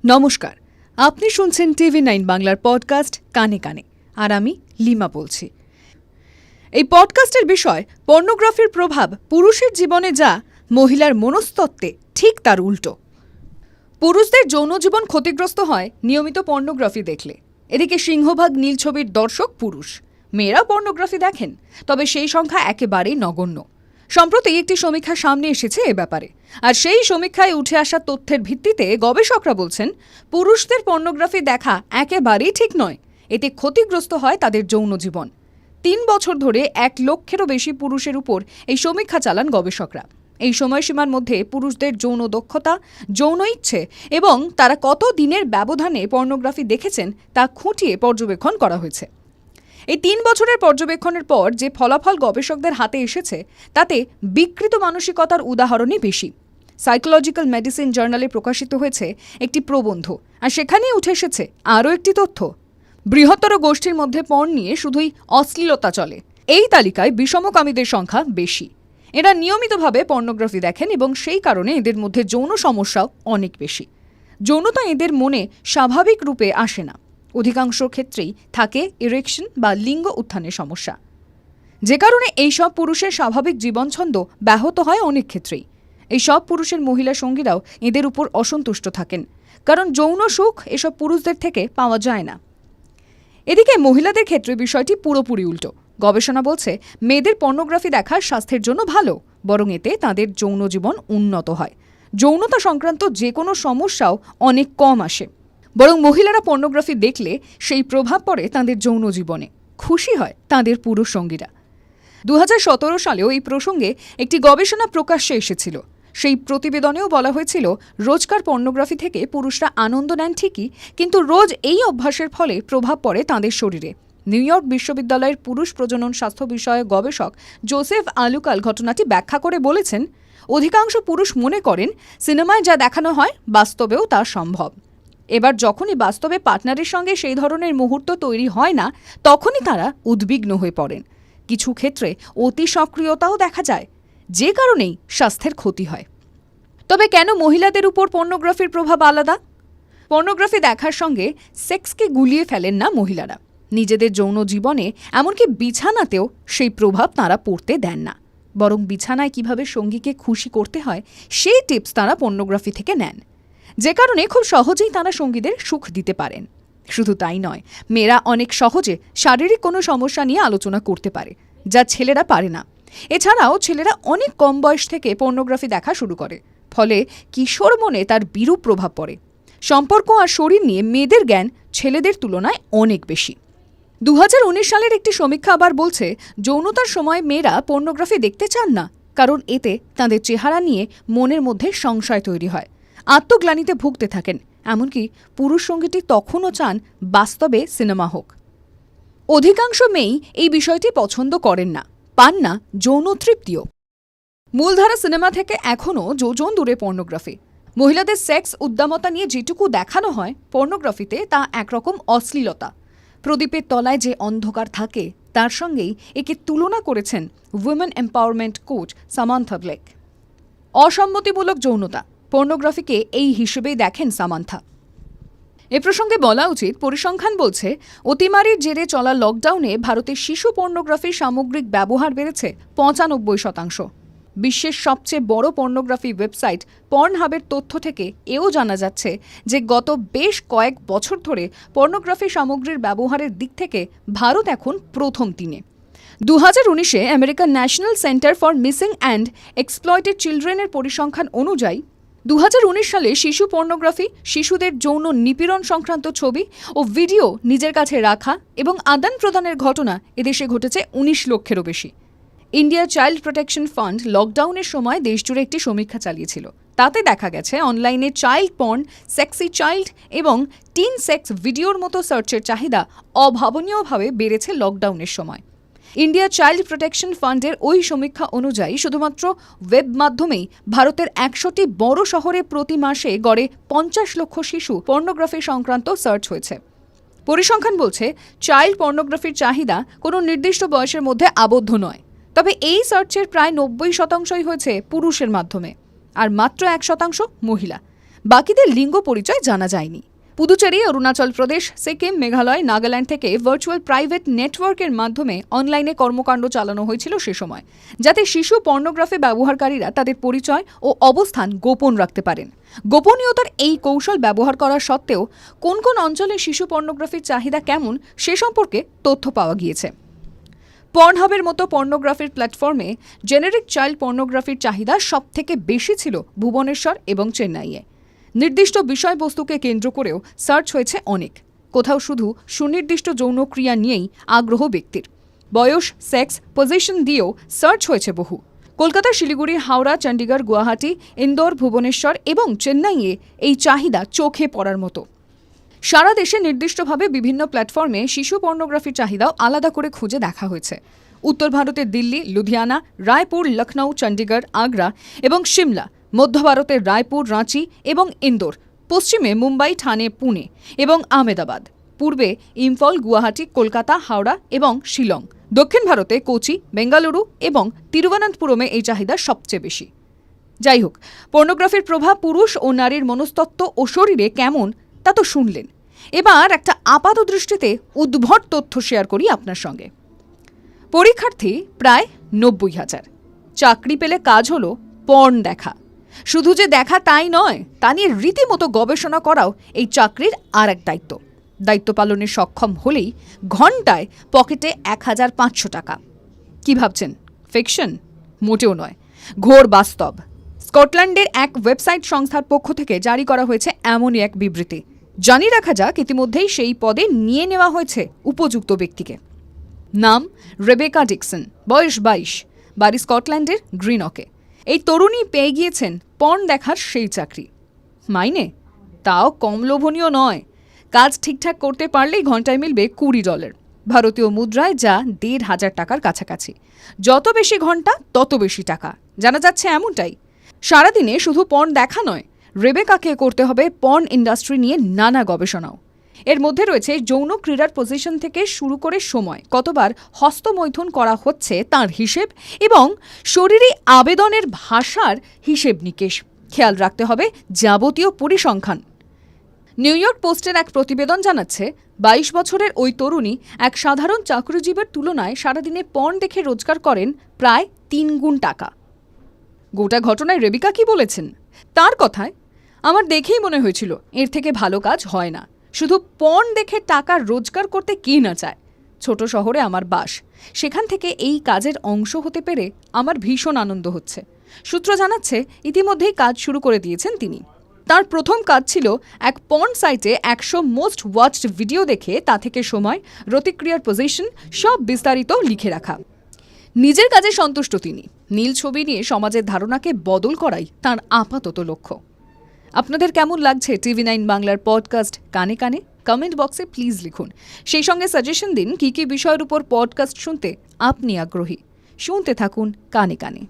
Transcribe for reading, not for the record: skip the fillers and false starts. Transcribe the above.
নমস্কার, আপনি শুনছেন TV9 বাংলার পডকাস্ট কানে কানে, আর আমি লিমা বলছি। এই পডকাস্টের বিষয় পর্নোগ্রাফির প্রভাব পুরুষের জীবনে, যা মহিলার মনস্তত্ত্বে ঠিক তার উল্টো। পুরুষদের যৌন জীবন ক্ষতিগ্রস্ত হয় নিয়মিত পর্নোগ্রাফি দেখলে। এদিকে সিংহভাগ নীল ছবির দর্শক পুরুষ। মেয়েরা পর্নোগ্রাফি দেখেন, তবে সেই সংখ্যা একেবারেই নগণ্য। সম্প্রতি একটি সমীক্ষা সামনে এসেছে এ ব্যাপারে, আর সেই সমীক্ষায় উঠে আসা তথ্যের ভিত্তিতে গবেষকরা বলছেন পুরুষদের পর্নোগ্রাফি দেখা একেবারেই ঠিক নয়। এতে ক্ষতিগ্রস্ত হয় তাদের যৌন জীবন। 3 বছর ধরে 1 লক্ষেরও বেশি পুরুষের উপর এই সমীক্ষা চালান গবেষকরা। এই সময়সীমার মধ্যে পুরুষদের যৌন দক্ষতা, যৌন ইচ্ছে এবং তারা কত দিনের ব্যবধানে পর্নোগ্রাফি দেখেছেন তা খুঁটিয়ে পর্যবেক্ষণ করা হয়েছে। এই 3 বছরের পর্যবেক্ষণের পর যে ফলাফল গবেষকদের হাতে এসেছে, তাতে বিকৃত মানসিকতার উদাহরণই বেশি। সাইকোলজিক্যাল মেডিসিন জার্নালে প্রকাশিত হয়েছে একটি প্রবন্ধ, আর সেখানেই উঠে এসেছে আরও একটি তথ্য। বৃহত্তর গোষ্ঠীর মধ্যে পর্ন নিয়ে শুধুই অশ্লীলতা চলে। এই তালিকায় বিষমকামীদের সংখ্যা বেশি। এরা নিয়মিতভাবে পর্নোগ্রাফি দেখেন এবং সেই কারণে এদের মধ্যে যৌন সমস্যাও অনেক বেশি। যৌনতা এদের মনে স্বাভাবিক রূপে আসে না। অধিকাংশ ক্ষেত্রেই থাকে ইরেকশন বা লিঙ্গ উত্থানের সমস্যা, যে কারণে এইসব পুরুষের স্বাভাবিক জীবনছন্দ ব্যাহত হয় অনেক ক্ষেত্রেই। এই সব পুরুষের মহিলা সঙ্গীরাও এদের উপর অসন্তুষ্ট থাকেন, কারণ যৌন সুখ এসব পুরুষদের থেকে পাওয়া যায় না। এদিকে মহিলাদের ক্ষেত্রে বিষয়টি পুরোপুরি উল্টো। গবেষণা বলছে মেয়েদের পর্নোগ্রাফি দেখা স্বাস্থ্যের জন্য ভালো, বরং এতে তাদের যৌন জীবন উন্নত হয়। যৌনতা সংক্রান্ত যে কোনো সমস্যাও অনেক কম আসে। বরং মহিলারা পর্নোগ্রাফি দেখলে সেই প্রভাব পড়ে তাদের যৌন জীবনে। খুশি হয় তাদের পুরুষ সঙ্গীরা। 2017 সালেও এই প্রসঙ্গে একটি গবেষণা প্রকাশ্যে এসেছিল। সেই প্রতিবেদনেও বলা হয়েছিল, রোজকার পর্নোগ্রাফি থেকে পুরুষরা আনন্দ নেন ঠিকই, কিন্তু রোজ এই অভ্যাসের ফলে প্রভাব পড়ে তাদের শরীরে। নিউ ইয়র্ক বিশ্ববিদ্যালয়ের পুরুষ প্রজনন স্বাস্থ্য বিষয়ক গবেষক জোসেফ আলুকাল ঘটনাটি ব্যাখ্যা করে বলেছেন, অধিকাংশ পুরুষ মনে করেন সিনেমায় যা দেখানো হয় বাস্তবেও তা সম্ভব। এবার যখনই বাস্তবে পার্টনারের সঙ্গে সেই ধরনের মুহূর্ত তৈরি হয় না, তখনই তারা উদ্বিগ্ন হয়ে পড়েন। কিছু ক্ষেত্রে অতি সক্রিয়তাও দেখা যায়, যে কারণেই স্বাস্থ্যের ক্ষতি হয়। তবে কেন মহিলাদের উপর পর্নোগ্রাফির প্রভাব আলাদা? পর্নোগ্রাফি দেখার সঙ্গে সেক্সকে গুলিয়ে ফেলেন না মহিলারা। নিজেদের যৌন জীবনে, এমনকি বিছানাতেও সেই প্রভাব তাঁরা পড়তে দেন না। বরং বিছানায় কিভাবে সঙ্গীকে খুশি করতে হয় সেই টিপস তাঁরা পর্নোগ্রাফি থেকে নেন, যে কারণে খুব সহজেই তাঁরা সঙ্গীদের সুখ দিতে পারেন। শুধু তাই নয়, মেয়েরা অনেক সহজে শারীরিক কোনো সমস্যা নিয়ে আলোচনা করতে পারে, যা ছেলেরা পারে না। এছাড়াও ছেলেরা অনেক কম বয়স থেকে পর্নোগ্রাফি দেখা শুরু করে, ফলে কিশোর মনে তার বিরূপ প্রভাব পড়ে। সম্পর্ক আর শরীর নিয়ে মেয়েদের জ্ঞান ছেলেদের তুলনায় অনেক বেশি। 2019 সালের একটি সমীক্ষা আবার বলছে, যৌনতার সময় মেয়েরা পর্নোগ্রাফি দেখতে চান না, কারণ এতে তাদের চেহারা নিয়ে মনের মধ্যে সংশয় তৈরি হয়। আত্মগ্লানিতে ভুগতে থাকেন, এমনকি পুরুষ সঙ্গীটি তখনও চান বাস্তবে সিনেমা হোক। অধিকাংশ মেয়েই এই বিষয়টি পছন্দ করেন না, পান না যৌন তৃপ্তিও। মূলধারা সিনেমা থেকে এখনও যোজন দূরে পর্নোগ্রাফি। মহিলাদের সেক্স উদ্দামতা নিয়ে যেটুকু দেখানো হয় পর্নোগ্রাফিতে, তা একরকম অশ্লীলতা। প্রদীপের তলায় যে অন্ধকার থাকে, তার সঙ্গেই একে তুলনা করেছেন women empowerment coach Samantha Blake. অসম্মতিমূলক যৌনতা, পর্নোগ্রাফিকে এই হিসেবেই দেখেন সামান্থা। এ প্রসঙ্গে বলা উচিত, পরিসংখ্যান বলছে অতিমারির জেরে চলা লকডাউনে ভারতে শিশু পর্নোগ্রাফির সামগ্রিক ব্যবহার বেড়েছে 95%। বিশ্বের সবচেয়ে বড় পর্নোগ্রাফি ওয়েবসাইট পর্নহাবের তথ্য থেকে এও জানা যাচ্ছে যে গত বেশ কয়েক বছর ধরে পর্নোগ্রাফি সামগ্রীর ব্যবহারের দিক থেকে ভারত এখন প্রথম 3-এ। 2019-এ আমেরিকার national centre for missing and exploited চিলড্রেনের পরিসংখ্যান অনুযায়ী 2019 সালে শিশু পর্নোগ্রাফি, শিশুদের যৌন নিপীড়ন সংক্রান্ত ছবি ও ভিডিও নিজের কাছে রাখা এবং আদান প্রদানের ঘটনা এদেশে ঘটেছে 19 লক্ষেরও বেশি। ইন্ডিয়া চাইল্ড প্রোটেকশন ফান্ড লকডাউনের সময় দেশজুড়ে একটি সমীক্ষা চালিয়েছিল। তাতে দেখা গেছে অনলাইনে চাইল্ড পর্ন, সেক্সি চাইল্ড এবং টিন সেক্স ভিডিওর মতো সার্চের চাহিদা অভাবনীয়ভাবে বেড়েছে লকডাউনের সময়। ইন্ডিয়া চাইল্ড প্রোটেকশন ফান্ডের ওই সমীক্ষা অনুযায়ী শুধুমাত্র ওয়েব মাধ্যমেই ভারতের 100টি বড় শহরে প্রতি মাসে গড়ে 50 লক্ষ শিশু পর্নোগ্রাফি সংক্রান্ত সার্চ হয়েছে। পরিসংখ্যান বলছে, চাইল্ড পর্নোগ্রাফির চাহিদা কোনো নির্দিষ্ট বয়সের মধ্যে আবদ্ধ নয়। তবে এই সার্চের প্রায় 90% হয়েছে পুরুষের মাধ্যমে, আর মাত্র 1% মহিলা। বাকিদের লিঙ্গ পরিচয় জানা যায়নি। পুদুচেরি, অরুণাচল প্রদেশ, সিকিম, মেঘালয়, নাগাল্যান্ড থেকে ভার্চুয়াল প্রাইভেট নেটওয়ার্কের মাধ্যমে অনলাইনে কর্মকাণ্ড চালানো হয়েছিল সে সময়, যাতে শিশু পর্নোগ্রাফি ব্যবহারকারীরা তাদের পরিচয় ও অবস্থান গোপন রাখতে পারেন। গোপনীয়তার এই কৌশল ব্যবহার করা সত্ত্বেও কোন কোন অঞ্চলে শিশু পর্নোগ্রাফির চাহিদা কেমন সে সম্পর্কে তথ্য পাওয়া গিয়েছে। পর্নহাবের মতো পর্নোগ্রাফির প্ল্যাটফর্মে জেনেরিক চাইল্ড পর্নোগ্রাফির চাহিদা সবথেকে বেশি ছিল ভুবনেশ্বর এবং চেন্নাইয়ে। নির্দিষ্ট বিষয়বস্তুকে কেন্দ্র করেও সার্চ হয়েছে অনেক, কোথাও শুধু সুনির্দিষ্ট যৌনক্রিয়া নিয়েই আগ্রহ ব্যক্তির। বয়স, সেক্স, পজিশন দিয়েও সার্চ হয়েছে বহু। কলকাতা, শিলিগুড়ি, হাওড়া, চণ্ডীগড়, গুয়াহাটি, ইন্দোর, ভুবনেশ্বর এবং চেন্নাইয়ে এই চাহিদা চোখে পড়ার মতো। সারা দেশে নির্দিষ্টভাবে বিভিন্ন প্ল্যাটফর্মে শিশু পর্নোগ্রাফির চাহিদাও আলাদা করে খুঁজে দেখা হয়েছে। উত্তর ভারতের দিল্লি, লুধিয়ানা, রায়পুর, লখনৌ, চণ্ডীগড়, আগ্রা এবং সিমলা, মধ্য ভারতের রায়পুর, রাঁচি এবং ইন্দোর, পশ্চিমে মুম্বাই, ঠানে, পুনে এবং আহমেদাবাদ, পূর্বে ইম্ফল, গুয়াহাটি, কলকাতা, হাওড়া এবং শিলং, দক্ষিণ ভারতে কোচি, বেঙ্গালুরু এবং তিরুবনন্তপুরমে এই চাহিদা সবচেয়ে বেশি। যাই হোক, পর্নোগ্রাফির প্রভাব পুরুষ ও নারীর মনস্তত্ত্ব ও শরীরে কেমন তা তো শুনলেন। এবার একটা আপাত দৃষ্টিতে উদ্ভট তথ্য শেয়ার করি আপনার সঙ্গে। পরীক্ষার্থী প্রায় 90,000। চাকরি পেলে কাজ হলো পর্ন দেখা। শুধু যে দেখা তাই নয়, তা নিয়ে রীতিমতো গবেষণা করাও এই চাকরির আর এক দায়িত্ব। দায়িত্ব পালনে সক্ষম হলেই ঘন্টায় পকেটে 1,500 টাকা। কি ভাবছেন, ফিকশন? মোটেও নয়, ঘোর বাস্তব। স্কটল্যান্ডের এক ওয়েবসাইট সংস্থার পক্ষ থেকে জারি করা হয়েছে এমনই এক বিবৃতি। জানিয়ে রাখা যাক, ইতিমধ্যেই সেই পদে নিয়ে নেওয়া হয়েছে উপযুক্ত ব্যক্তিকে। নাম রেবেকা ডিকসন, বয়স 22, বাড়ি স্কটল্যান্ডের গ্রিনকে। এই তরুণী পেয়ে গিয়েছেন পর্ন দেখার সেই চাকরি। মাইনে তাও কম লোভনীয় নয়। কাজ ঠিকঠাক করতে পারলেই ঘন্টায় মিলবে $20, ভারতীয় মুদ্রায় যা 1,500 টাকার কাছাকাছি। যত বেশি ঘন্টা তত বেশি টাকা, জানা যাচ্ছে এমনটাই। সারাদিনে শুধু পর্ন দেখা নয়, রেবেকাকে করতে হবে পর্ন ইন্ডাস্ট্রি নিয়ে নানা গবেষণাও। এর মধ্যে রয়েছে যৌন ক্রীড়ার পজিশন থেকে শুরু করে সময়, কতবার হস্তমৈথুন করা হচ্ছে তার হিসেব এবং শরীরে আবেদনের ভাষার হিসেব নিকেশ। খেয়াল রাখতে হবে যাবতীয় পরিসংখ্যান। নিউ ইয়র্ক পোস্টের এক প্রতিবেদন জানাচ্ছে, 22 বছরের ওই তরুণী এক সাধারণ চাকরিজীবীর তুলনায় সারাদিনে পর্ন দেখে রোজগার করেন প্রায় 3 গুণ টাকা। গোটা ঘটনায় রেবেকা কি বলেছেন? তার কথায়, আমার দেখেই মনে হয়েছিল এর থেকে ভালো কাজ হয় না। শুধু পর্ন দেখে টাকা রোজগার করতে কে না চায়। ছোট শহরে আমার বাস, সেখান থেকে এই কাজের অংশ হতে পেরে আমার ভীষণ আনন্দ হচ্ছে। সূত্র জানাচ্ছে, ইতিমধ্যেই কাজ শুরু করে দিয়েছেন তিনি। তার প্রথম কাজ ছিল এক পর্ন সাইটে 100 মোস্ট ওয়াচড ভিডিও দেখে তা থেকে সময়, রতিক্রিয়ার পজিশন সব বিস্তারিত লিখে রাখা। নিজের কাজে সন্তুষ্ট তিনি। নীল ছবি নিয়ে সমাজের ধারণাকে বদল করাই তার আপাতত লক্ষ্য। আপনাদের কেমন লাগছে TV9 বাংলার পডকাস্ট কানে কানে? কমেন্ট বক্সে প্লিজ লিখুন। সেই সঙ্গে সাজেশন দিন কি কি বিষয়ের উপর পডকাস্ট শুনতে আপনি আগ্রহী। শুনতে থাকুন কানে কানে।